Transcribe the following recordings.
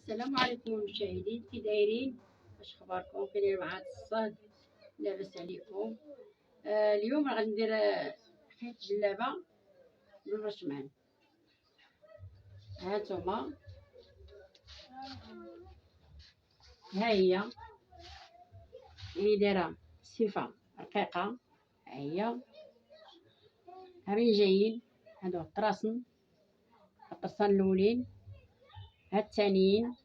السلام عليكم المشاهدين، كي دايرين؟ واش اخباركم؟ كاينين مع الصاد؟ لاباس عليكم؟ اليوم غادي ندير خيط جلابه بالرشمان. هانتوما، ها هي دايره صفه رقيقه. ها هي جايين هادو الطراسن الاولين، هاد الثانيين،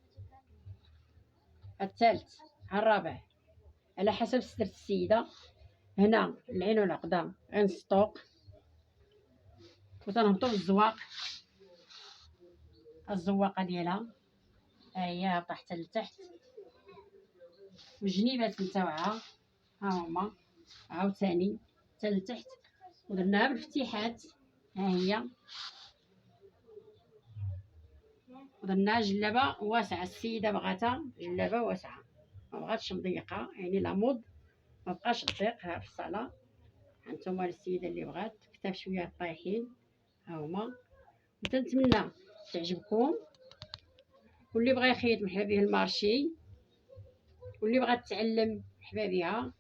الثالث، الرابع، على حسب سترة السيدة. هنا العين والعقدة غنسطوق وتنهبطو للزواق، الزواقة ديالها ها هي هابطة حتى لتحت، والجنيبات نتاوعها ها هما عاوتاني حتى لتحت، ودرناها بالفتيحات. ها هي ودرناها جلابة واسعة، السيدة بغاتها جلابة واسعة، ما بغاتش مضيقة، يعني لامود ما بقاش ضيق. ها في الصالة هانتوما السيدة اللي بغات كتاب شوية طايحين ها هما. نتمنى تعجبكم، واللي بغى يخيط مرحبا به المارشي، واللي بغات تعلم مرحبا بها.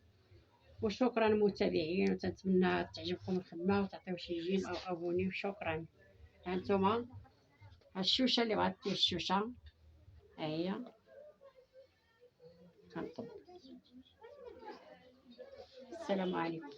وشكرا متابعين، وتنتمنى تعجبكم الخدمه وتعطيو شي جيم او ابوني. وشكرا. هانتوما الشوشه اللي بغات دير الشوشه ها هي كنطب. السلام عليكم.